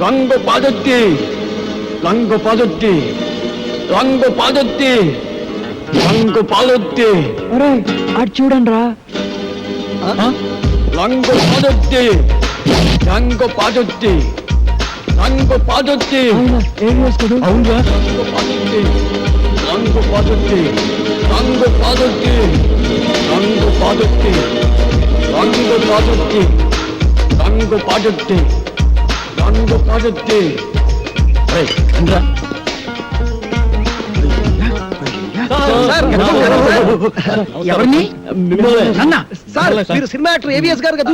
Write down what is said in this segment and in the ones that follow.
రంగు పాదొత్తి రంగు పాదొత్తి రంగు పాదొత్తి రంగు పాదొత్తి అటు చూడండి రా. రంగు పాదొత్తి రంగు పాదొత్తి రంగు పాదొత్తి ఏం చేస్తాడు? అవునా రంగు పాదొత్తి రంగు పాదొత్తి రంగు పాదొత్తి రంగు పాదొత్తి రంగు పాదొత్తి రంగు పాదొత్తి రంగు పాదొత్తి ఎవరిని? అన్నా సార్ మీరు సినిమా యాక్టర్ ఏవిఎస్ గారు కదా?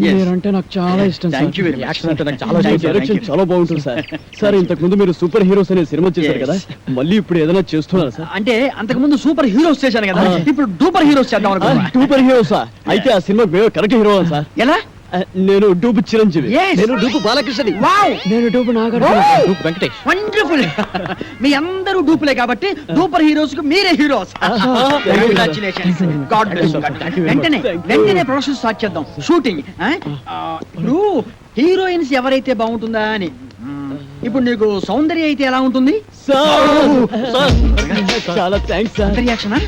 మీరంటే నాకు చాలా ఇష్టం సార్. యాక్షన్ అంటే నాకు చాలా ఇష్టం. డైరెక్షన్ చాలా బాగుంటుంది సార్. సార్ ఇంతకు ముందు మీరు సూపర్ హీరోస్ అనే సినిమా చేశారు కదా, మళ్ళీ ఇప్పుడు ఏదైనా చేస్తున్నారు సార్? అంటే అంతకు ముందు సూపర్ హీరోస్ చేశాను కదా, ఇప్పుడు డూపర్ హీరోస్ చేద్దాం అనుకుంటున్నా. సూపర్ హీరోసా? అయితే ఆ సినిమా మేము కరెక్ట్ హీరో సార్. ఎలా? నేను డూపు చిరంజీవి. నేను డూపు బాలకృష్ణని. వావ్, నేను dupe Nagarjuna. Dupe Venkatesh. Wonderful. మీ అందరూ డూపులే కాబట్టి డూపర్ హీరోస్ కు మీరే హీరోస్. కంగ్రాచులేషన్స్. God bless. వెంటనే వెంటనే ప్రొడక్షన్ స్టార్ట్ చేద్దాం. షూటింగ్. ఇప్పుడు హీరోయిన్స్ ఎవరైతే బాగుంటుందా అని. ఇప్పుడు నీకు సౌందర్య అయితే ఎలా ఉంటుంది? చాలా థ్యాంక్స్ సార్. రియాక్షనా?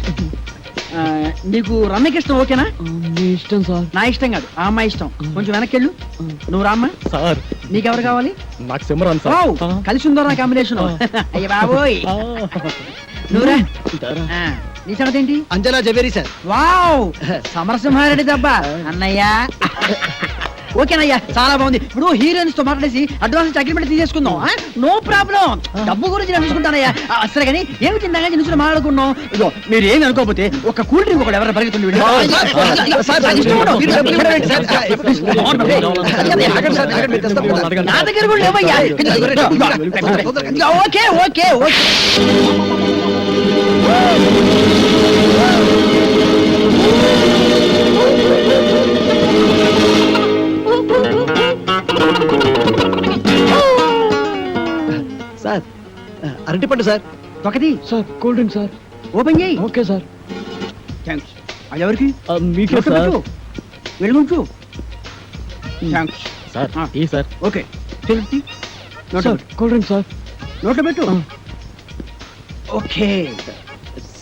నీకు రమ్యకృష్ణ ఓకేనా? మీ ఇష్టం సార్. నా ఇష్టం కాదు, ఆ అమ్మాయి ఇష్టం. కొంచెం వెనక్కెళ్ళు. నువ్వు రామ్మా. సార్ నీకెవరు కావాలి? నాకు సిమరాన్ ఓ, కలిసి ఉందో నా కాంబినేషన్. అయ్య బాబోయ్. నువ్వురా. నీ సంగతి ఏంటి? అంజనా జవేరి సార్. వావ్, సమరసింహారెడ్డి దెబ్బ అన్నయ్య. ఓకేనయ్యా, చాలా బాగుంది. ఇప్పుడు హీరోయిన్స్ తో మాట్లాడేసి అడ్వాన్స్ అగ్రిమెంట్ తీసేసుకుందాం. No problem. డబ్బు గురించి నేను చూసుకుంటానయ్యా. అసలు కానీ ఏమి తిందాగా నిలుచుని మాట్లాడుకున్నాం. ఇదో మీరు ఏమి అనుకోకపోతే ఒక కూల్ డ్రింక్ ఒకటి ఎవరైనా పరిగెత్తుంది. నా దగ్గర కూడా లేవయ్యా. Okay okay okay. సార్ అరటిపండు సార్. ఒకటి sir cool drink sir. Open చేయి. Okay sir. థ్యాంక్స్. అది ఎవరికి? మీకే సార్. వెళ్ళుంచు. థ్యాంక్స్ సార్ ఈ sir. Okay. Cool drink sir. నోట్లో పెట్టు. Okay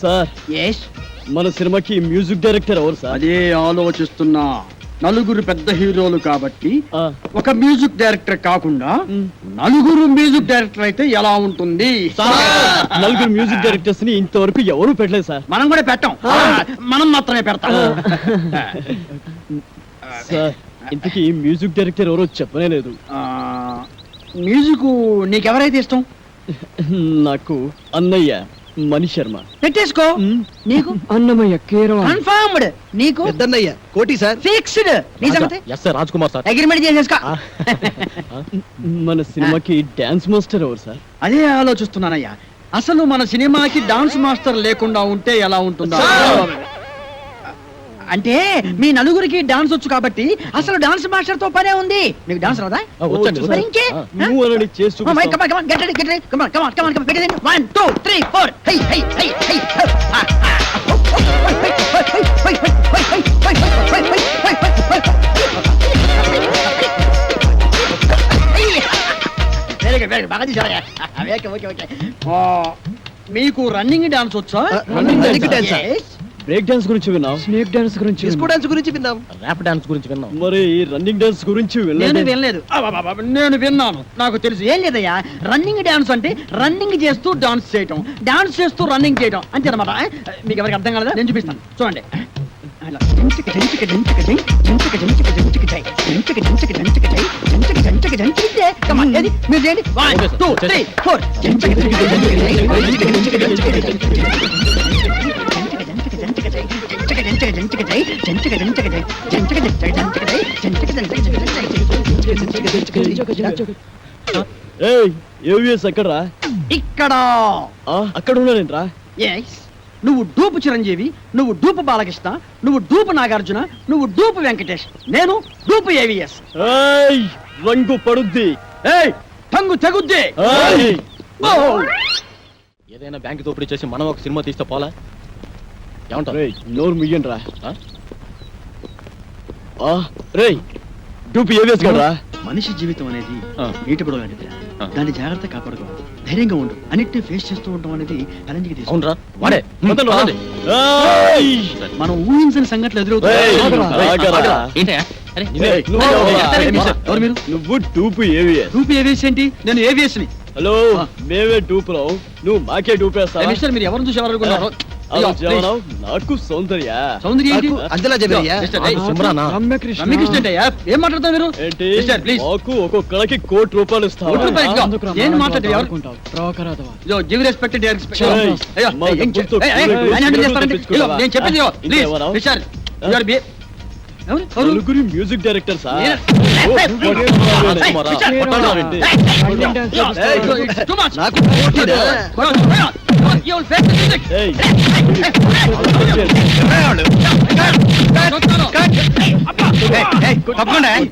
sir yes. మన సినిమాకి మ్యూజిక్ డైరెక్టర్ ఎవరు సార్? అదే ఆలోచిస్తున్నా. నలుగురు పెద్ద హీరోలు కాబట్టి ఒక మ్యూజిక్ డైరెక్టర్ కాకుండా నలుగురు మ్యూజిక్ డైరెక్టర్ అయితే ఎలా ఉంటుంది? నలుగురు మ్యూజిక్ డైరెక్టర్స్ ని ఇంతవరకు ఎవరు పెట్టలేదు సార్. మనం కూడా పెట్టాం. మనం మాత్రమే పెడతాం. సార్ ఇంతకీ మ్యూజిక్ డైరెక్టర్ ఎవరో చెప్పనే లేదు. మ్యూజిక్ నీకెవరైతే ఇష్టం? నాకు అన్నయ్య మణి శర్మ. పెట్టేసుకో. నీకు? అన్నమయ్య కీరవ. కన్ఫర్మ్డ్. నీకు? పెద్దన్నయ్య కోటి సార్. ఫిక్స్డ్. నీ సంగతి? Yes sir, Raj Kumar sir. Agreement చేసేసుకో. మన సినిమాకి డాన్స్ మాస్టర్ ఎవరు సార్? అదే ఆలోచిస్తున్నానయ్యా. అసలు మన సినిమాకి డాన్స్ మాస్టర్ లేకుండా ఉంటే ఎలా ఉంటుందా? అంటే మీ నలుగురికి డాన్స్ వచ్చు కాబట్టి అసలు డాన్స్ మాస్టర్ తో పనే ఉంది. నీకు డాన్స్ రాదా? మరి ఇంకే? నువ్వు అనని చేసి చూపిస్తావు. Come on, come on, come on, get ready, get ready. Come on, come on, come on, come on. Get ready. 1, 2, 3, 4. Hey, hey, hey, hey. Very good, very good. బాగా తీసావయ్యా. Okay okay okay. మీకు running dance వచ్చా? Running dance. Break dance గురించి విన్నాం. Snake dance గురించి disco dance గురించి విన్నాం. Rap dance గురించి విన్నాం. మరి రన్నింగ్ డాన్స్ గురించి నేను వినలేదు. నేను విన్నాను. నాకు తెలుసు. ఏం లేదయ్యా, రన్నింగ్ డాన్స్ అంటే రన్నింగ్ చేస్తూ డాన్స్ చేయటం, డాన్స్ చేస్తూ రన్నింగ్ చేయటం అంతే అనమాట. మీకు ఎవరికి అర్థం కాలేదా? నేను చూపిస్తాను చూడండి. మీరు చేయండి. 1, 2, 3, 4. ఎక్కడరా? ఇక్కడ. అక్కడ ఉన్నానేంట్రా? నువ్వు డూపు చిరంజీవి, నువ్వు డూపు బాలకృష్ణ, నువ్వు డూపు నాగార్జున, నువ్వు డూపు వెంకటేష్, నేను డూపు ఏవిఎస్. రంగు పడుద్ది. టంగు తెగుద్ది. ఏదైనా బ్యాంక్ దోపిడీ చేసి మనం ఒక సినిమా తీస్తే పోలా? ఏమంటారు? నోరు ముయ్యండి రా. రే డూపు ఏవిఎస్ కదరా? మనిషి జీవితం అనేది ఆ. నీటి బుడగ లాంటిది. ఆ. దాన్ని జాగ్రత్త కాపాడుకో, ధైర్యంగా ఉండు, అన్నిటిని ఫేస్ చేస్తూ ఉండడం అనేది ఛాలెంజ్కి తీసుకో. అవునరా వాడే మొదలు వదలండి. మనం ఊహించని సంఘటనలు ఏయ్, ఎదురవుతాయి. ఆగరా. ఏంటయ్యా? అరే, ఏయ్, నువ్వు ఏయ్, ఎవరు? ఏయ్, మిస్టర్, ఎవరు మీరు? నువ్వు టూపు ఏవిఎస్. రూపీ ఏవిఎస్ ఏంటి? నేను ఏవిఎస్ ని. హలో మేమే టూపులో నువ్వు మాకే టూపేస్తా మిస్టర్, మీరు ఎవరిని చూసి ఎవరనుకున్నారు? అయ్యో, ప్లీజ్. నాకు సౌందర్య సౌందర్య ఏంటి? నాకు అంజలా జబరియా. మిస్టర్, ఏయ్, సిమ్రానా? రమ్యకృష్ణ. రమ్యకృష్ణ ఏంటయ్యా? ఏం మాట్లాడతావు మీరు? ఏంటి మిస్టర్, ప్లీజ్. మాకు ఒక్కొక్కడికి ₹1,00,00,000 ఇస్తావా? కోటి రూపాయలు ఇస్తావా? అందుకు రా, ఏం మనం మాట్లాడేది? ఎవరు? అనుకుంటావు. ఇదో, give respect to their respect. ఏయ్, అయ్యో, మా ఏయ్, ఏం డబ్బులతో ఏయ్, ఏయ్, కూరగాయలు ఆయన handle చేస్తారండి. తెప్పించుకోవా? ఇదిగో, నేను చెప్పింది ఇదిగో, ఇంకా please. ఏమన్నావు? మిస్టర్, you are be- ఎవరు? ఎవరు? నలుగురి మ్యూజిక్ డైరెక్టర్ సార్ నేను- It's too much. నాకు పోటీనా? Come on, come on. Come on, you will face the music.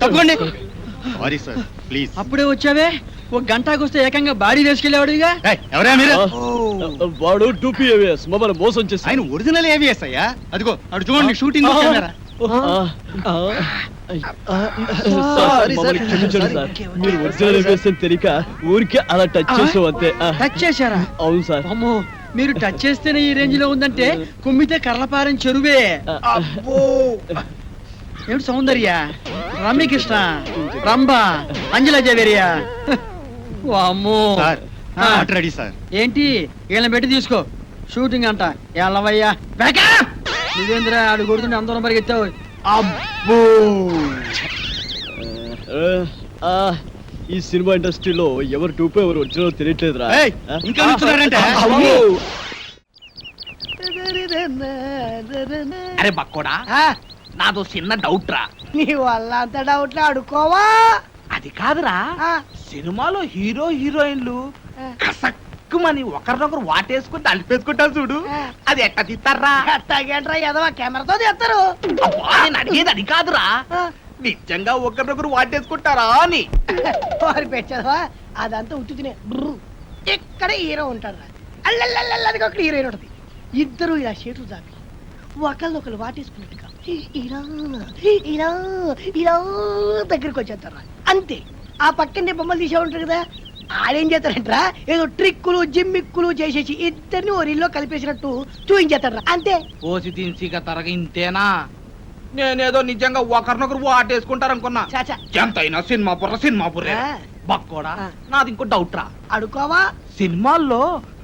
తప్పకుండా. సారీ సార్ ప్లీజ్ అప్పుడే వచ్చావే, ఒక గంటకు వస్తే ఏకంగా బాడీ వేసుకెళ్ళేవాడుగా. ఎవరా మీరు వాడు టూపీ ఏవిఎస్ మమ్మల్ని మోసం చేసి ఆయన ఒరిజినల్ ఏవిఎస్ అయ్యా అదిగో అటు చూడండి షూటింగ్ కెమెరా సారీ, మమ్మల్ని సార్. క్షమించండి సార్. మీరు ఒరిజినల్ ఏవిఎస్ అని తెలియక ఊరికే అలా టచ్ చేసాం అంతే. టచ్ చేశారా? అవును సార్. అమ్మో, మీరు టచ్ చేస్తేనే ఈ రేంజ్ లో ఉందంటే కుమ్మితే కర్లపారం చెరువే. అబ్బో, ఏమిటి సౌందర్య, రమ్యకృష్ణ, రంభ, అంజలా జవేరియా. అమ్మో, సార్ ఆ. రెడీ సార్ ఏంటి వీళ్ళని పెట్టి తీసుకో, షూటింగ్ అంట. ఎల్లవయ్యా నువ్వేంద్రా ఆడు కొడుతుంటే అందరం పరిగెత్తావు. అబ్బో, ఆ, ఈ సినిమా ఇండస్ట్రీలో ఎవరు టూపో ఎవరు ఒరిజినల్ తెలియట్లేదురా. ఏయ్, ఇంకా నిల్చున్నారంటే? అమ్మో. అరే బక్కోడా, నాదో చిన్న డౌట్ రా. నీ వల్ల అంత డౌట్లు అడుకోవా? అది కాదురా, సినిమాలో హీరో హీరోయిన్లు కసక్కుమని ఒకరినొకరు వాటేసుకుని తలిపేసుకుంటారు చూడు, అది ఎట్ట తీస్తారా? అట్టాగేంట్రా ఎదవా, కెమెరాతో తీస్తారు. అబ్బా, నేను అడిగేది అది కాదురా, నిజంగా ఒకరినొకరు వాటేసుకుంటారా అని. వారి పెట్టదవా, అదంతా ఉత్తునే. ఇక్కడ హీరో ఉంటాడు, అల్లల్లల్లది ఒక హీరోయిన్ ఉంటది. ఇద్దరు ఇలా షేటు దాపి ఒకళ్ళొకళ్ళు వాటేసుకున్నట్టుగా ఇలా ఇలా ఇలా దగ్గరికి వచ్చేస్తారా, అంతే. ఆ పక్కనే బొమ్మలు తీసే ఉంటారు కదా, ఆడేం చేస్తారంటరా, ఏదో ట్రిక్కులు జిమ్మిక్కులు చేసేసి ఇద్దరిని ఓ రీల్లో కలిపేసినట్టు చూయించేస్తాడు, అంతే. పోసి తిన్సిగా తరగ ఇంతేనా? నేనేదో నిజంగా ఒకరినొకరు వాటేసుకుంటారు అనుకున్నా. చాచా ఎంతైనా సినిమా బుర్రే ఆ. బక్కోడా, ఆ. నాది ఇంకో డౌట్ రా. అడుకోవా? సినిమాల్లో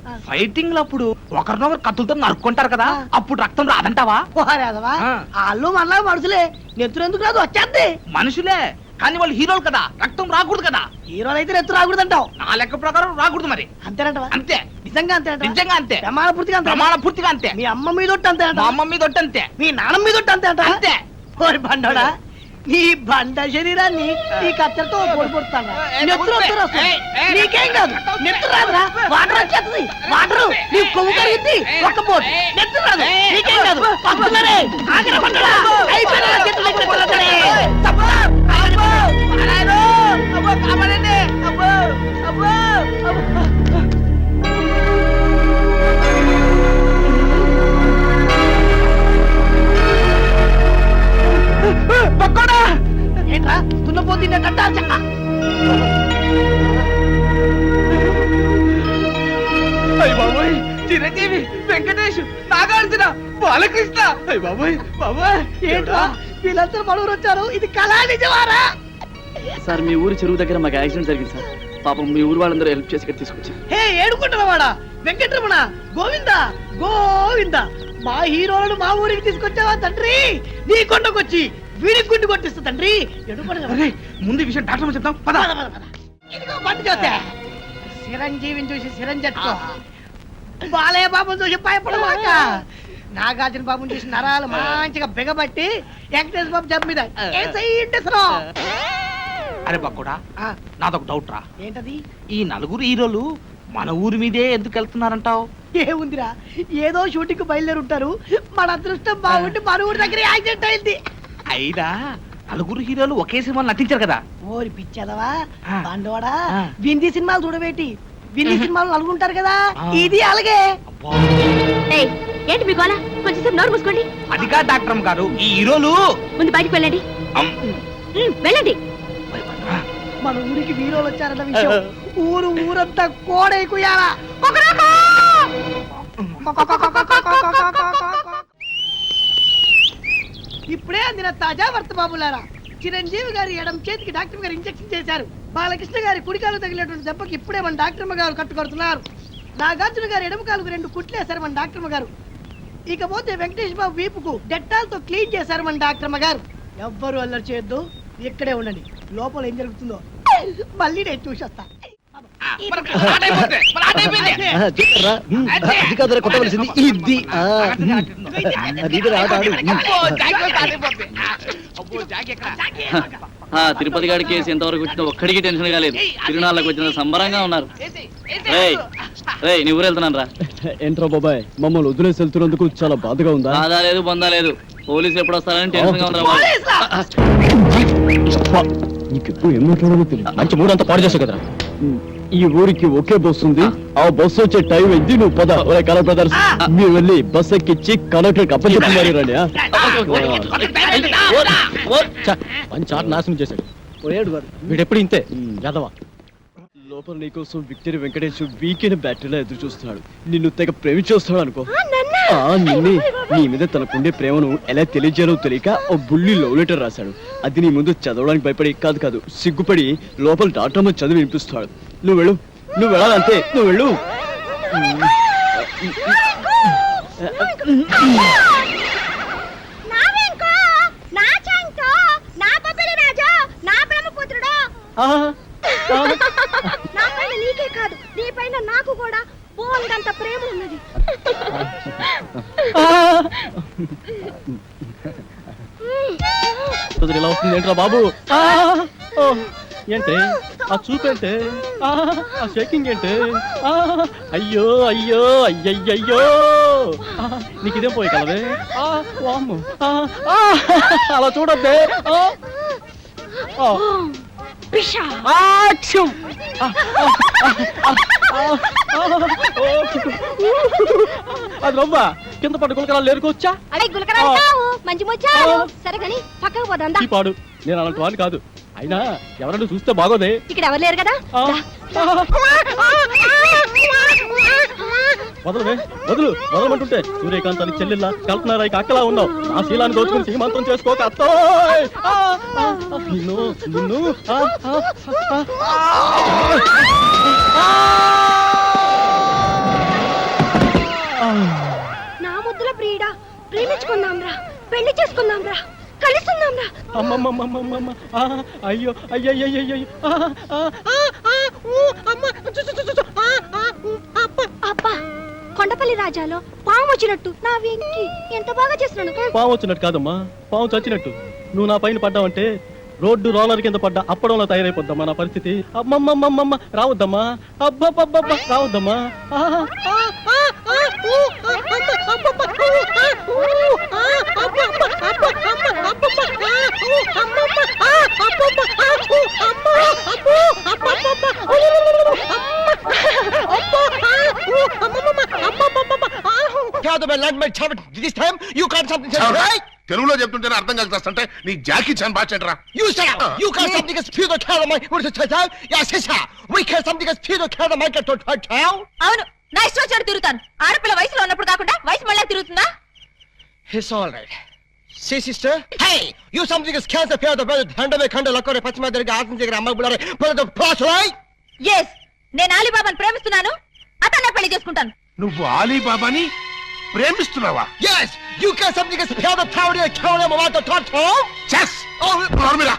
ఆ. ఫైటింగ్ అప్పుడు ఒకరినొకరు కత్తులతో నరుక్కుంటారు కదా, ఆ. అప్పుడు రక్తం రాదంటావా? పోరాదవా, ఆ. వాళ్ళు మనలా మనుషులే, నెత్తురు ఎందుకు రాదు, వచ్చేద్ది. మనుషులే కానీ వాళ్ళు హీరోలు కదా, రక్తం రాకూడదు కదా. హీరోలు అయితే నెత్తు రాకూడదంటావు, నా లెక్క ప్రకారం రాకూడదు మరి. అంతేనంటవా? అంతే, నిజంగా అంతేనంట, నిజంగా అంతే, ప్రమాణ పూర్తిగా అంతే. ప్రమాణ పూర్తిగా అంతే. మీ అమ్మ మీద ఒట్టు అంతేనంట, మా అమ్మ మీద ఒట్టు అంతే. మీ నాన్న మీద ఒట్టు అంతేనంట. అంతే. ఓరి బండోడా, నీ బండ శరీరాన్ని ఈ కత్తెరతో పొడిపోతాను. నెత్తురు వస్తారు అసలు. ఏయ్, ఏయ్, నీకేం కాదు, నెత్తురు రాదురా, వాటర్ వచ్చేస్తుంది, వాటర్ నీ కొవ్వు కరిగింది, ఒక్క పోటు నెత్తురు రాదు, నీకేం కాదు. వస్తున్నారే, ఆగిన బండోడా, అయిపోయినా చేతులు దగ్గర కొల్లకడే. తప్పా, ఆగిపో, నారాయణో, అబ్బో, కాపాడండి, అబ్బో, అబ్బో, అబ్బో. పక్కోడా, ఏంట్రా తున్నపోతుందట, అయ్య బాబోయ్, చిరంజీవి, వెంకటేష్, నాగార్జున, బాలకృష్ణ, అయ్య బాబోయ్, బాబోయ్, ఏంట్రా వీళ్ళందరూ మనూరు వచ్చారు, ఇది కళా నిజమారా? సార్ మీ ఊరి చెరువు దగ్గర మాకు యాక్సిడెంట్ జరిగింది సార్. పాపం మీ ఊరు వాళ్ళందరూ హెల్ప్ చేసి ఇక్కడ తీసుకొచ్చారు. హే ఏడుకుంటున్నవాడా, వెంకటరమణ, గోవింద గోవింద, మా హీరోలను మా ఊరికి తీసుకొచ్చావా తండ్రి? నీ కొండకొచ్చి వీడికి గుండు కొట్టిస్తా తండ్రి. అరే, ముందు ఈ విషయం డాక్టర్ చెప్తాం పద. ఇదిగో బండి చూస్తే చిరంజీవిని చూసి చిరంజట్టుకో, బాలయ్య బాబుని చూసి భయపడమాక, నాగార్జున బాబుని చూసి నరాలు మంచిగా బిగబట్టి వెంకటేశ్వర బాబు జబ్బు మీద అరే బక్కుడా, నాదొక డౌట్ రా. ఏంటది? ఈ నలుగురు హీరోలు మన ఊరి మీదే ఎందుకు వెళ్తున్నారంటావు? ఏముందిరా, ఏదో షూటింగ్ కు బయలుదేరి ఉంటారు, మన అదృష్టం బాగుండి మన ఊరి దగ్గర యాక్సిడెంట్ అయింది. అయినా నలుగురు హీరోలు ఒకే సినిమాలు నటించారు కదా. ఓరి పిచ్చదవా, ఆ. బండోడా, ఆ. విందీ సినిమాలు చూడబేటి, విందీ సినిమాలు నలుగుంటారు కదా, ఆ. ఇది అలాగే. అబ్బా, ఏయ్, ఏంటి మీ గోల? కొంచెంసేపు నోరు మూసుకోండి. అదిగా డాక్టర్ గారు, ఈ హీరోలు ముందు బయటికి వెళ్ళండి. అమ్, వెళ్ళండి. భయపడరా? మన ఊరికి వీరోలు వచ్చారన్న విషయం ఊరంతా కోడైకుయాలా. ఇప్పుడే అందిన తాజా వార్త బాబులారా. చిరంజీవి గారి ఎడం చేతికి డాక్టర్ గారు ఇంజెక్షన్ చేశారు. బాలకృష్ణ గారి కుడికాలు తగిలినటువంటి దెబ్బకి ఇప్పుడే మన డాక్టర్ గారు కట్టుకొడుతున్నారు. నాగార్జున గారి ఎడమ కాలుకు 2 కుట్లేశారు మన డాక్టర్ గారు. ఇకపోతే వెంకటేష్ బాబు వీపుకు డెట్టాల్తో క్లీన్ చేశారు మన డాక్టర్ గారు. ఎవ్వరు అల్లరి చేయొద్దు, ఇక్కడే ఉండండి. లోపల ఏం జరుగుతుందో మళ్ళీ నేను చూసొస్తా. అది కాదురా కొట్టవలసింది ఇది. తిరుపతి గారి కేసు ఎంతవరకు వచ్చినా ఒక్కడికి టెన్షన్ కాలేదు. తిరునాళ్ళకి వచ్చిన సంబరంగా ఉన్నారు. నీ ఊరు వెళ్తున్నాను రా. ఏంట్రా బాబాయ్, మమ్మల్ని వదిలేసి వెళ్తున్నందుకు చాలా బాధగా ఉందా? బాధ లేదు, బందా లేదు. పోలీసులు ఎప్పుడు వస్తారని టెన్షన్ గా ఉందా? నీకెప్పుడు ఏం మాట్లాడాలో తెలియదు. మంచి మూడంతా పాడు చేసావు కదరా. ఈ ఊరికి ఒకే బస్సు ఉంది. ఆ బస్సు వచ్చే టైం అయింది. నువ్వు పద. కలర్ బ్రదర్స్, మీరు వెళ్ళి బస్ ఎక్కించి కలెక్టర్ అప్పచెప్పి రండి. మంచి ఆట నాశనం చేశాడు వీడెప్పుడు ఇంతే యాదవా. లోపల నీకోసం విక్టరీ వెంకటేష్ వీకెండ్ బ్యాటరీలో ఎదురు చూస్తున్నాడు. నిన్ను తెగ ప్రేమించేస్తాడు అనుకో. నిన్నే నీ మీద తనకుండే ప్రేమను ఎలా తెలియజేయాలో తెలియక ఓ బుల్లి లవ్ లెటర్ రాశాడు. అది నీ ముందు చదవడానికి భయపడి కాదు సిగ్గుపడి లోపల డాక్టర్ చదివి వినిపిస్తాడు. నువ్వు వెళ్ళు, నువ్వు వెళ్ళాలంతే, నువ్వు వెళ్ళు. నీకే కాదు, నీ పైన నాకు కూడా బోల్డంత ప్రేమ ఉన్నది. ఇలా వస్తుంది ఏంట్రా బాబు? ఏంటే ఆ చూపేంటే, ఆ షేకింగ్ ఏంటే? అయ్యో అయ్యో అయ్యయ్యో, నీకు ఇదేం పోయి కలవే. అలా చూడద్దే. అది రొమ్మ కింద పట్టు గులకరాలు లేరుకోవచ్చా? అడే గులకరాలు కావు, మంచి ముచ్చారు. సరే కానీ పక్కకు పోదా. ఈ పాడు, నేను అలాంటి వాడిని కాదు. అయినా ఎవరైనా చూస్తే బాగోదే. ఇక్కడ ఎవరు లేరు కదా. వదలవే, వదలమంటుంటే సూర్యకాంతానికి చెల్లెల్లా, కల్పనారాయికి అక్కలా ఉన్నావు. నా శీలాన్ని దోచుకుని సీమంతం చేసుకోక అత్తోయ్. నిన్ను నిన్ను నా ముద్దుల ప్రియుడా, ప్రేమించుకుందాం రా, పెళ్లి చేసుకుందాం రా, కలుసుకుందాం రా. అమ్మమ్మమ్మమ్మమ్మ, అయ్యో అయ్యయ్యయ్యో. అబ్బా, కొండపల్లి రాజాలో పాము వచ్చినట్టు నా వెంకి ఎంత బాగా చేస్తున్నాను. పాము వచ్చినట్టు కాదమ్మా, పాము చచ్చినట్టు. నువ్వు నా పైన పడ్డావంటే రోడ్డు రోలర్ కింద పడ్డా అప్పడంలో తయారైపోద్దమ్మా నా పరిస్థితి. అమ్మమ్మమ్మమ్మ, రావద్దమ్మా. అబ్బబ్బబ్బ, రావద్దమ్మా. తెలుగులో చెప్తుంటేనే అర్థం కలుగుతాంటే నీ జాకీ చాన్ బాచెట్రా. అవును, నా ఇష్టం వచ్చాడు తిరుగుతాను. ఆడపిల్ల వయసులో ఉన్నప్పుడు కాకుండా వయసు మళ్ళీ తిరుగుతుందా? It's all right. See, sister? Hey! You something is cancer fear the brother Handaway Kanda Lakore Pachmadariga Asinjigara Amma Bulare for the plus, right? Yes, నేను అలీబాబాను ప్రేమిస్తున్నాను. అతన్నే పెళ్లి చేసుకుంటాను. నువ్వు అలీబాబాని ప్రేమిస్తున్నావా? Yes! You can something is fear the power of Kawale Mawata Toto? చెస్ నోర్మిరా.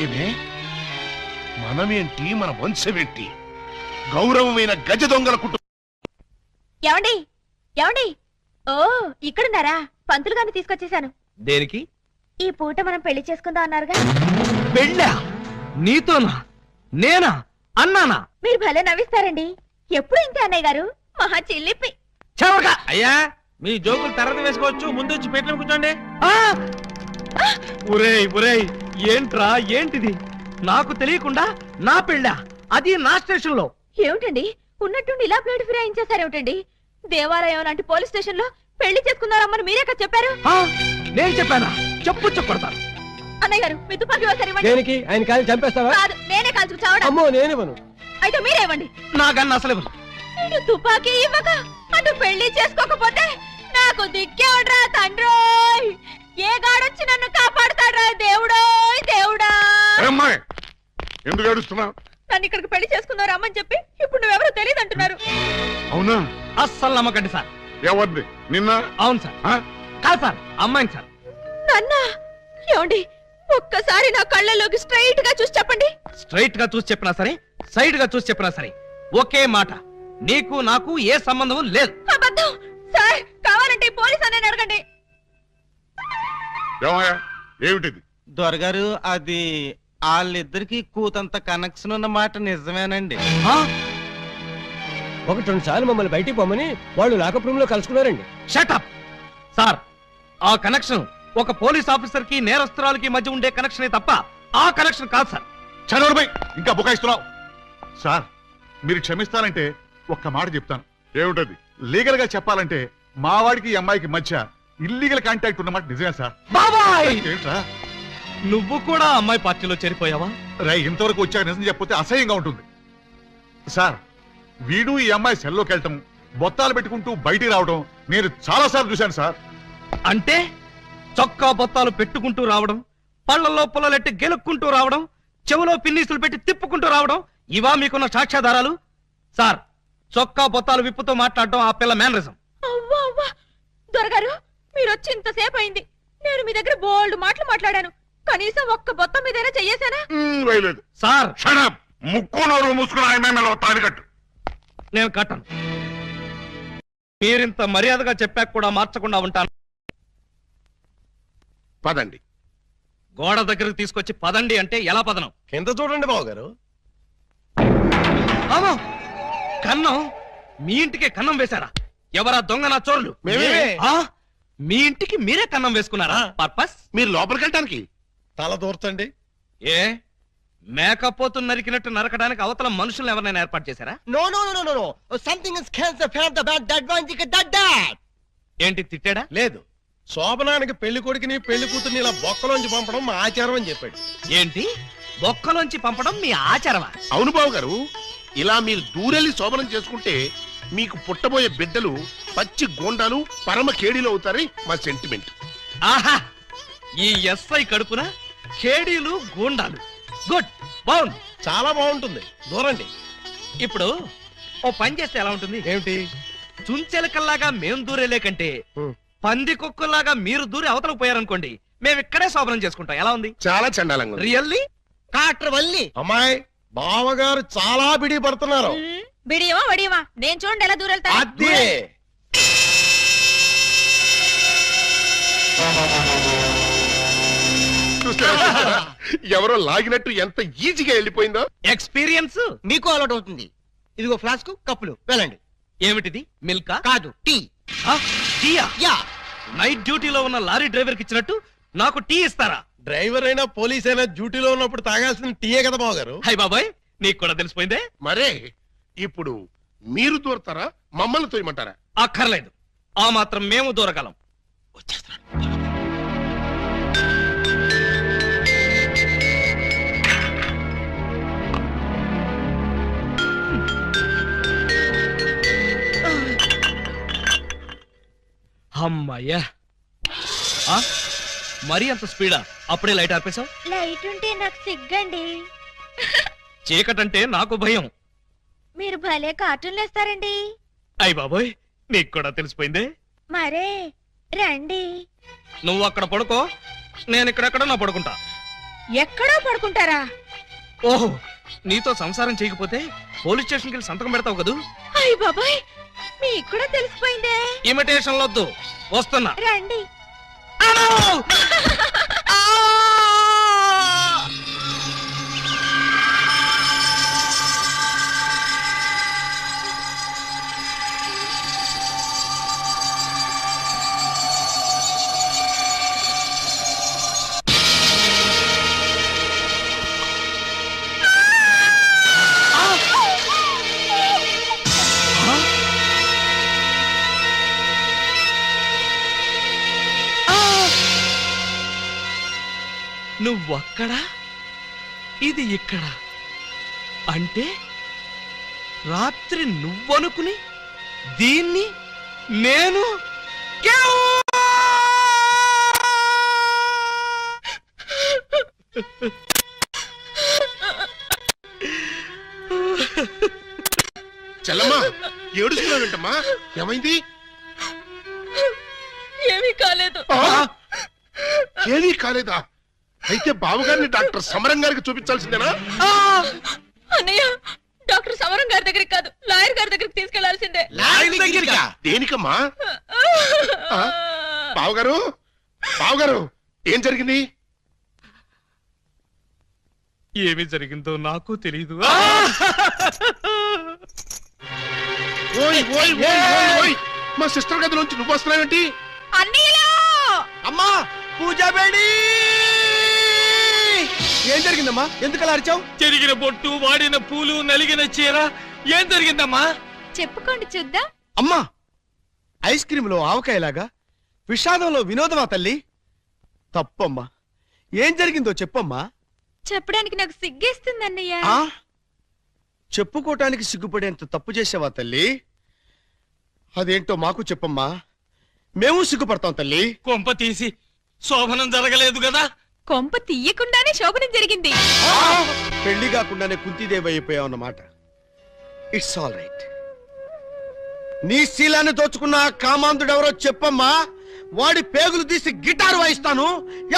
ఏమే మనమేంటి, మన వంశమేంటి? గౌరవమైన గజ దొంగల కుటుంబం. ఏమండి ఏమండి, ఓ ఇక్కడున్నారా? పంతులు గారిని తీసుకొచ్చేసాను. దేనికి? ఈ పూట మనం పెళ్లి చేసుకుందాం అన్నారుగా. పెళ్ళా? నీతోనా? నేనా? అన్నానా? మీరు భలే నవ్విస్తారండి. ఎప్పుడు ఇంతే అన్నయ్య గారు, మహా చిల్లిపి. చవక అయ్యా, మీ జోకులు తర్వాత వేసుకోవచ్చు, ముందు వచ్చి పెట్టిన కూర్చోండి. ఒరేయ్ ఒరేయ్, ఏంట్రా ఏంటిది? నాకు తెలియకుండా నా పెళ్ళా, అది నా స్టేషన్ లో. ఏమిటండి ఉన్నట్టుండి ఇలా ప్లేట్ ఫిరాయించేసారేమిటండి? దేవాలయం లాంటి పోలీస్ స్టేషన్ లో పెళ్లి చేసుకున్నారమ్మని మీరే కదా చెప్పారు. నేను చెప్పానా? చెప్పు కొడతాను. అన్నయ్య గారు మీ తుపాకీ ఒకసారి ఇవ్వండి. దేనికి ఆయన కాలు చంపేస్తావా? కాదు నేనే కాల్చుకు చావడా. అమ్మో నేనివ్వను. అయితే మీరే ఇవ్వండి. నా గన్ను అసలు ఇవ్వను. ఇటు తుపాకీ ఇవ్వక అటు పెళ్లి చేసుకోకపోతే నాకు దిక్కే ఉండరా తండ్రోయ్. ఏ గాడొచ్చి నన్ను కాపాడుతాడ్రా దేవుడోయ్ దేవుడా. అమ్మాయి ఎందుకు ఏడుస్తున్నావు? నన్ను ఇక్కడికి పెళ్లి చేసుకున్నారు అమ్మని చెప్పి ఇప్పుడు నువ్వెవరో తెలియదు అంటున్నారు. అవునా? అస్సలు నమ్మకండి సార్. ఎవరిది? నిన్న? అవును సార్. ఆ? కాదు సార్, అమ్మాయిని సార్. నాన్న ఏమండి ఒక్కసారి నా కళ్ళలోకి స్ట్రైట్ గా చూసి చెప్పండి. స్ట్రైట్ గా చూసి చెప్పినా సరే, సైడ్ గా చూసి చెప్పినా సరే ఒకే మాట, నీకు నాకు ఏ సంబంధం లేదు. అబద్ధం సార్. కావాలంటే ఈ పోలీస్ అనే అడగండి. ఏమయ్యా ఏమిటిది? దొరగారు అది వాళ్ళిద్దరికి కూతంత కనెక్షన్ ఉన్న మాట నిజమేనండి. ఆ? ఒకటి రెండు సార్లు మమ్మల్ని బయటికి పోమని వాళ్ళు లాకప్ రూమ్ లో కలుసుకున్నారండి. Shut up! సార్, ఆ కనెక్షన్ ఒక పోలీస్ ఆఫీసర్ కి నేరస్తురాలకి మధ్య ఉండే కనెక్షనే తప్ప ఆ కనెక్షన్ కాదు సార్. చదవడమై ఇంకా బుకాయిస్తున్నావు. సార్ మీరు క్షమిస్తానంటే ఒక్క మాట చెప్తాను. ఏమిటది? లీగల్ గా చెప్పాలంటే మా వాడికి ఈ అమ్మాయికి మధ్య ఇల్లీగల్ కాంటాక్ట్ ఉన్నమాట నిజమే సార్. బాబాయ్, ఏంట్రా నువ్వు కూడా అమ్మాయి పార్టీలో చేరిపోయావా? రై ఇంతవరకు వచ్చాక నిజం చెప్పితే అసహ్యంగా ఉంటుంది సార్. వీడు ఈ అమ్మాయి సెల్లోకి వెళ్ళటం, బొత్తాలు పెట్టుకుంటూ బయటికి రావడం నేను చాలా సార్లు చూశాను సార్. అంటే చొక్కా బొత్తాలు పెట్టుకుంటూ రావడం, పళ్ళల్లో పుల్లలెట్టి గెలుక్కుంటూ రావడం, చెవులో పిన్నీసులు పెట్టి తిప్పుకుంటూ రావడం, ఇవా మీకున్న సాక్ష్యాధారాలు? సార్, చొక్కా బొత్తాలు విప్పుతూ మాట్లాడడం ఆ పిల్ల మేనరిజం. అవ్వా అవ్వా దొరగారు మీరు వచ్చి ఇంతసేపు అయింది. నేను మీ దగ్గర బోల్డ్ మాటలు మాట్లాడాను. కనీసం ఒక్క బొత్తం మీదైనా చెయ్యేశానా? వేయలేదు సార్, షడప్. ముక్కు నోరు మూసుకుని ఆయన తాడి కట్టు. నేను కట్టను. మీరింత మర్యాదగా చెప్పాక కూడా మార్చకుండా ఉంటాను. పదండి. గోడ దగ్గరకు తీసుకొచ్చి పదండి అంటే ఎలా పదనం? కింద చూడండి బాబు గారు. అమ్మో! కన్నం? మీ ఇంటికే కన్నం వేశారా? ఎవరా దొంగ నా చోరులు? మేమే. ఆ? మీ ఇంటికి మీరే కన్నం వేసుకున్నారా? పర్పస్? మీరు లోపలికి వెళ్ళటానికి తల దూర్చండి. ఏ మేకపోతు నరికినట్టు నరకడానికి అవతల మనుషులు ఎవరైనా ఏర్పాటు చేశారా? No no no no no something is cancer for the bad that one dick that that. ఏంటి తిట్టాడా? లేదు, శోభనానికి పెళ్లి కొడుకుని పెళ్లి కూతుర్ని ఇలా బొక్కలోంచి పంపడం మా ఆచారం అని చెప్పాడు. ఏంటి బొక్కలోంచి పంపడం మీ ఆచారమా? అవును బాబు గారు. ఇలా మీరు దూరెళ్ళి శోభనం చేసుకుంటే మీకు పుట్టబోయే బిడ్డలు పచ్చి గోండాలు పరమ కేడీలు అవుతారని మా సెంటిమెంట్. ఆహా! ఈ ఎస్ఐ కడుపున ఖేడీలు గూండాలు. గుడ్, బాగుంది, చాలా బాగుంటుంది. దూరండి. ఇప్పుడు ఓ పని చేస్తే ఎలా ఉంటుంది? ఏమిటి? చుంచెలకల్లాగా మేం దూరేలే కంటే పంది కుక్కల్లాగా మీరు దూరి అవతలకు పోయారనుకోండి, మేము ఇక్కడే శోభనం చేసుకుంటాం. ఎలా ఉంది? చాలా చండాలంగా ఉంది. రియల్లీ? కాట్ర వల్లి అమ్మాయి బావగారు చాలా బిడి పడుతున్నారు. బిడియమా వడియమా నేను చూడండి ఎలా దూరెళ్తా. అదే చూసారా? ఎవరో లాగినట్టు ఎంత ఈజీగా వెళ్ళిపోయిందో. ఎక్స్పీరియన్స్ మీకు అలవాటు అవుతుంది. ఇదిగో ఫ్లాస్క్ కప్పులు వెళ్ళండి. ఏమిటిది? మిల్కా? కాదు టీ. టీయా? యా. నైట్ డ్యూటీలో ఉన్న లారీ డ్రైవర్ కి ఇచ్చినట్టు నాకు టీ ఇస్తారా? డ్రైవర్ అయినా పోలీస్ అయినా డ్యూటీలో ఉన్నప్పుడు తాగాల్సిన టీయే కదా బావగారు. హై బాబాయ్, నీకు కూడా తెలిసిపోయిందే. మరే ఇప్పుడు మీరు దూరతారా మమ్మల్ని తోయమంటారా? అక్కర్లేదు, ఆ మాత్రం మేము దూరగలం. అమ్మాయ్యా! ఆ? మరీ అంత స్పీడా? అప్పుడే లైట్ ఆర్పేశావు? లైట్ ఉంటే నాకు సిగ్గండి. చీకటంటే నాకు భయం. మీరు భలే కార్టూన్లు వేస్తారండి. అయ్ బాబోయ్, నీకు కూడా తెలిసిపోయిందే. మరే రండి. నువ్వు అక్కడ పడుకో, నేను ఇక్కడెక్కడ నా పడుకుంటా. ఎక్కడో పడుకుంటారా? ఓహో, నీతో సంసారం చేయకపోతే పోలీస్ స్టేషన్కి వెళ్ళి సంతకం పెడతావు కదూ. అయ్య బాబాయ్, మీకు కూడా తెలిసిపోయిందే. ఇమిటేషన్ వద్దు, వస్తున్నా. రండి. నువ్వక్కడ, ఇది ఇక్కడ. అంటే రాత్రి నువ్వనుకుని దీన్ని నేను చెల్లమ్మా ఏడుస్తున్నావేంటమ్మా? ఏమైంది? ఏమీ కాలేదు. ఏమీ కాలేదా? అయితే బావగారిని డాక్టర్ సమరం గారికి చూపించాల్సిందేనా? అన్నయ్య, డాక్టర్ సమరం గారి దగ్గరికి కాదు, లాయర్ గారి దగ్గరికి తీసుకెళ్లాల్సిందే. దేనికమ్మా? బావగారు, బావగారు, ఏం జరిగింది? ఏమి జరిగిందో నాకు తెలియదు. ఓయ్ ఓయ్ ఓయ్ ఓయ్ ఓయ్, మా సిస్టర్ గదిలోంచి నువ్వు వస్తున్నావేంటి? అన్నయ్యలో అమ్మా పూజా బేడి, ఏం జరిగిందమ్మా? ఎందుకు అలా అరిచావు? చెరిగిన బొట్టు, వాడిన పూలు, నలిగిన చీర. ఏం జరిగిందమ్మా? చెప్పుకోండి చూద్దాం. అమ్మా ఐస్ క్రీమ్ లో ఆవకాయలాగా, విషాదంలో వినోదమా తల్లి? తప్పమ్మా, ఏం జరిగిందో చెప్పమ్మా. చెప్పడానికి నాకు సిగ్గేస్తుంది అన్నయ్య. చెప్పుకోటానికి సిగ్గుపడేంత తప్పు చేసావా తల్లి? అదేంటో మాకు చెప్పమ్మా, మేము సిగ్గుపడతాం తల్లి. కొంప తీసి శోభనం జరగలేదు కదా? కొంప తీయకుండానే శోభనం జరిగింది. పెళ్లి కాకుండానే కుంతిదేవి అయిపోయావు అన్నమాట. It's all right. నీ శీలాన్ని దోచుకున్న ఆ కామాంధుడెవరో చెప్పమ్మా. వాడి పేగులు తీసి గిటారు వాయిస్తాను.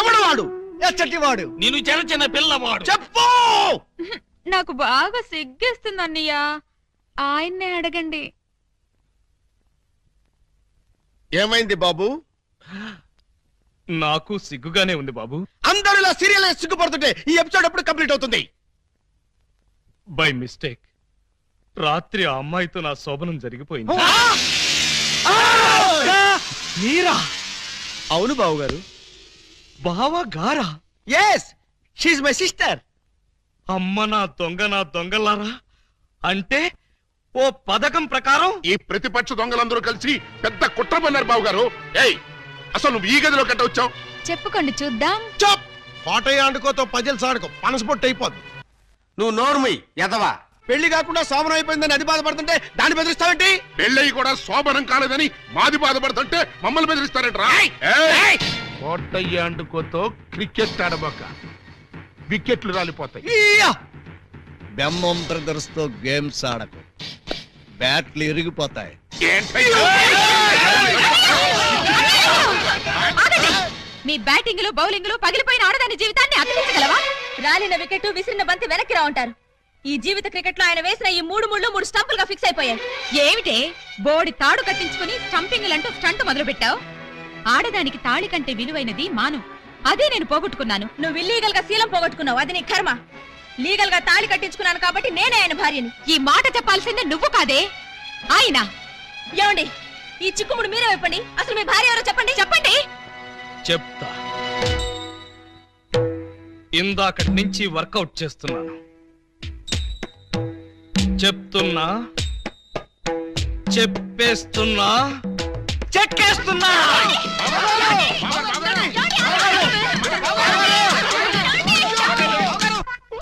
ఎవడు వాడు? ఎచ్చటి వాడు? నేను చిన్న చిన్న పిల్లవాడు. చెప్పు. నాకు బాగా సిగ్గేస్తుంది అన్నయ్య, ఆయన్నే అడగండి. ఏమైంది బాబు? నాకు సిగ్గుగానే ఉంది బాబు. అందరూ ఇలా సీరియల్ సిగ్గుపడుతుంటే ఈ ఎపిసోడ్ ఎప్పుడు కంప్లీట్ అవుతుంది? బై మిస్టేక్ రాత్రి ఆ అమ్మాయితో నా శోభనం జరిగిపోయింది. మీరా? అవును బాబు గారు. బావా గారా? Yes, she my sister. అమ్మ నా దొంగలారా. అంటే ఓ పథకం ప్రకారం ఈ ప్రతిపక్ష దొంగలందరూ కలిసి పెద్ద కుట్ర పన్నారు బాబు గారు. ఏయ్, అసలు నువ్వు ఈ గదిలో కట్ట వచ్చావు? చెప్పుకోండి చూద్దాం. చప్. కోటయ్య ఆడుకోతో పజిల్ సాడుకో, పనసపొట్టు అయిపోద్ది. నువ్వు నోర్మి ఎదవా. పెళ్లి కాకుండా శోభనం అయిపోయిందని అది బాధపడుతుంటే దాన్ని బెదిరిస్తావేంటి? పెళ్ళయి కూడా శోభనం కాలేదని మాది బాధపడుతుంటే మమ్మల్ని బెదిరిస్తారంటరా? కోటయ్య ఆడుకోతో క్రికెట్ ఆడబోక, వికెట్లు రాలిపోతాయి. బెమ్మం బ్రదర్స్ తో గేమ్స్ ఆడకు, బ్యాట్లు ఇరిగిపోతాయి. మీ బ్యాటింగ్ లో బౌలింగ్ లో పగిలిపోయిన ఆడదాని జీవితాన్ని అతికించగలవా? రాలిన వికెట్, విసిరిన బంతి వెనక్కి రా ఉంటారు. ఈ జీవిత క్రికెట్ లో ఆయన వేసిన ఈ 3 స్టంపులుగా ఫిక్స్ అయిపోయాయి. ఏమిటే బోడి తాడు కట్టించుకుని స్టంపింగ్ అంటూ స్టంట్ మొదలు పెట్టావు? ఆడదానికి తాళి కంటే విలువైనది మాను. అదే నేను పోగొట్టుకున్నాను. నువ్వు ఇల్లీగల్ గా శీలం పోగొట్టుకున్నావు, అది నీ కర్మ. లీగల్ గా తాళి కట్టించుకున్నాను కాబట్టి నేనే ఆయన భార్యని. ఈ మాట చెప్పాల్సిందే నువ్వు కాదే ఆయన. ఏమండి, ఈ చిక్కుముడు మీరే చెప్పండి. అసలు మీ భార్య ఎవరో చెప్పండి. చెప్పండి. చెప్తా. ఇందాకటి నుంచి వర్కౌట్ చేస్తున్నాను. చెప్తున్నా, చెప్పేస్తున్నా, చెక్కేస్తున్నా.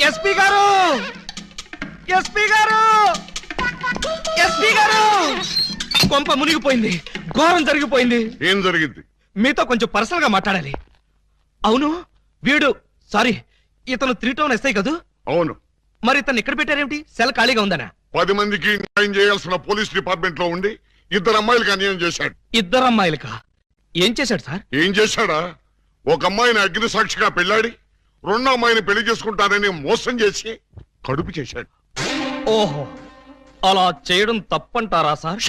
ఎస్పీ గారు, ఎస్పీ గారు, ఎస్పీ గారు, కొంప మునిగిపోయింది, ఘోరం జరిగిపోయింది. ఏం జరిగింది? మీతో కొంచెం పర్సనల్ గా మాట్లాడాలి. అవును, వీడు సారీ ఇతను 3 టౌన్ ఎస్ఐ కదూ? అవును. మరి ఇతను ఇక్కడ పెట్టారేమిటి? సెల్ ఖాళీగా ఉందనా? 10 మందికి న్యాయం చేయాల్సిన పోలీస్ డిపార్ట్మెంట్ లో ఉండి 2 అమ్మాయిలకి అన్యాయం చేశాడు. 2 అమ్మాయిలకా? ఏం చేశాడు సార్? ఏం చేశాడా? ఒక అమ్మాయిని అగ్ని సాక్షిగా పెళ్ళాడి 2వ అమ్మాయిని పెళ్లి చేసుకుంటానని మోసం చేసి కడుపు చేశాడు. ఓహో, అలా చేయడం తప్పంటారా సార్?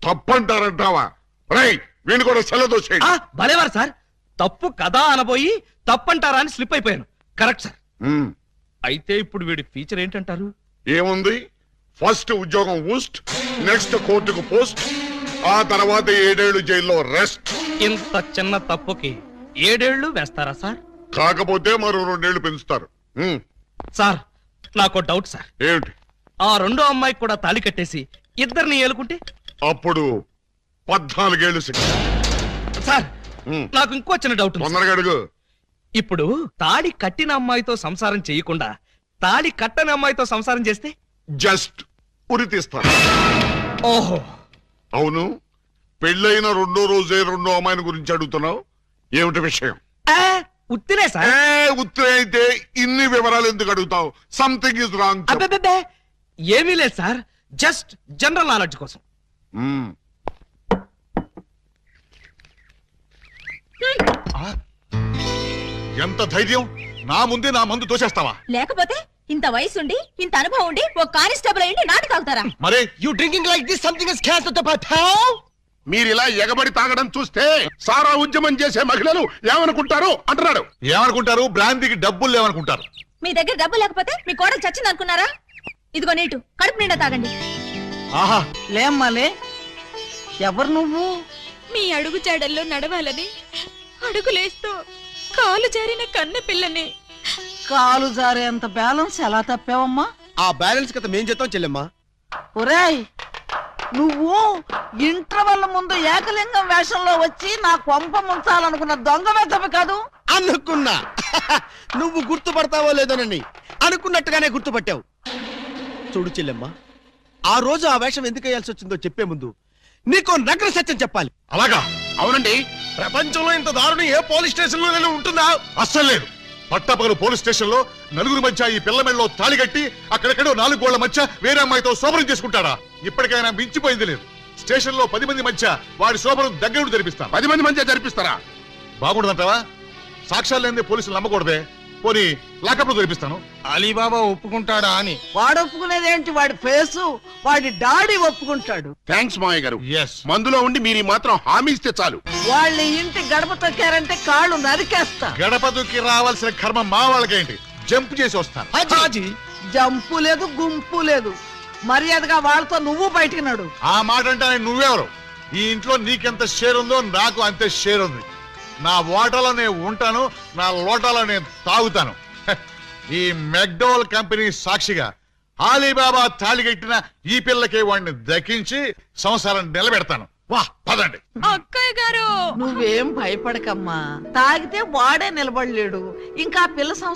తప్పంటారంటావా? రై, వీణు కూడా సెలదోసేయండి. భలేవారు సార్, తప్పు కదా అనబోయి తప్పంటారా అని స్లిప్ అయిపోయాను. Correct sir. అయితే ఇప్పుడు వీడి ఫీచర్ ఏంటంటారు? ఏముంది, ఫస్ట్ ఉద్యోగం ఊస్ట్, నెక్స్ట్ కోర్టుకు పోస్ట్, ఆ తర్వాత 7 ఏళ్లు జైల్లో రెస్ట్. ఇంత చిన్న తప్పుకి 7 ఏళ్లు వేస్తారా సార్? కాకపోతే మరో 2 ఏళ్లు పెంచుతారు. సార్, నాకు డౌట్ సార్. ఏమిటి? ఆ 2వ అమ్మాయికి కూడా తాళి కట్టేసి 2ని ఏలుకుంటే అప్పుడు 14 ఏళ్లు శిక్ష. సార్, నాకు ఇంకో చిన్న డౌట్ ఉంది. తొందరగా అడుగు. ఇప్పుడు తాళి కట్టిన అమ్మాయితో సంసారం చేయకుండా తాళి కట్టని అమ్మాయితో సంసారం చేస్తే జస్ట్ ఉరి తీస్తాను. ఓహో, అవును, పెళ్ళైన రెండో రోజే రెండో అమ్మాయిని గురించి అడుగుతున్నావు, ఏమిటి విషయం? ఉత్తినే సార్. ఉత్తరే అయితే ఇన్ని వివరాలు ఎందుకు అడుగుతావు? Something is wrong. అబ్బే, ఏమీ లేదు సార్, జస్ట్ జనరల్ నాలెడ్జ్ కోసం. ఎంత ధైర్యం! నా ముందే నా మందు తోసేస్తావా? లేకపోతే ఇంత వయసుండి ఇంత అనుభవం ఉండి ఒక కానిస్టేబుల్ అయ్యి నాటు తాగుతారా? మరే you drinking like this something is cancer to పటావ్. మీరిలా ఎగబడి తాగడం చూస్తే సారా ఉద్యమం చేసే మహిళలు ఏమనుకుంటారు అంటున్నాడు. ఏమనుకుంటారు? బ్రాంతికి డబ్బులు లేవనుకుంటారు. మీ దగ్గర డబ్బు లేకపోతే మీ కోడలు చచ్చింది అనుకున్నారా? ఇదిగో నీటు కడుపు నిండా తాగండి. ఆహా, లేమ్మాలే, ఎవరు నువ్వు? మీ అడుగు జాడల్లో నడవాలని అడుగులేస్తూ కాలు జారిన కన్న పిల్లని. కాలు జారేంత బ్యాలెన్స్ ఎలా తప్పావమ్మా? ఆ బ్యాలెన్స్ కథ మేం చేద్దాం చెల్లెమ్మా. ఒరేయ్, నువ్వు ఇంటర్వెల్ ముందు ఏకలింగం వేషంలో వచ్చి నా కొంప ముంచాలనుకున్న దొంగ వెతవి కాదు? అనుకున్నా నువ్వు గుర్తుపడతావో లేదోనని. అనుకున్నట్టుగానే గుర్తుపట్టావు. చూడు చెల్లెమ్మా, ఆ రోజు ఆ వేషం ఎందుకు వేయాల్సి వచ్చిందో చెప్పే ముందు నీకు నగ్న సత్యం చెప్పాలి. అలాగా? అవునండి. ప్రపంచంలో ఇంత దారుణం ఏ పోలీస్ స్టేషన్ లో ఉంటుందా? అస్సలు లేదు. పట్టపగలు పోలీస్ స్టేషన్ లో నలుగురు మధ్య ఈ పిల్ల మెడలో తాళి కట్టి అక్కడెక్కడో 4 గోళ్ల మధ్య వేరే అమ్మాయితో శోభనం చేసుకుంటాడా? ఇప్పటికైనా మించిపోయింది లేదు. స్టేషన్ లో 10 మంది మధ్య వాడి శోభనం దగ్గరుండి జరిపిస్తాను. 10 మంది మధ్య జరిపిస్తారా? బాగుండదంటావా? సాక్ష్యాలు లేని పోలీసులు నమ్మకూడదే. పోనీ లాకప్లో జరిపిస్తాను. అలీబాబా ఒప్పుకుంటాడా అని. వాడు ఒప్పుకునేదేంటి? వాడి ఫేసు, వాడి డాడీ ఒప్పుకుంటాడు. థ్యాంక్స్ మావయ్య గారు. మందులో ఉండి మీరు మాత్రం హామీ ఇస్తే చాలు. వాళ్ళ ఇంటి గడప తొక్కారంటే కాళ్ళు నరికేస్తా. గడపదుకి రావాల్సిన కర్మ మా వాళ్ళకేంటి? జంప్ చేసి వస్తాను. హాజీ, జంపు లేదు, గుంపు లేదు. మర్యాదగా వాళ్ళతో నువ్వు బయటికి నడు. ఆ మాట అంటే నువ్వెవరు? ఈ ఇంట్లో నీకెంత షేర్ ఉందో నాకు అంతే షేర్ ఉంది. నా ఓటలో నేను ఉంటాను, నా లోటాలో నేను తాగుతాను. ఈ మెక్డోవల్ కంపెనీ సాక్షిగా అలీబాబా తాళిగట్టిన ఈ పిల్లకి వాడిని దక్కించి సంసారం నిలబెడతాను. వా, పదండి. అక్కయ్య గారు, నువ్వేం భయపడకమ్మా. తాగితే వాడే నిలబడలేడు, ఇంకా పిల్ల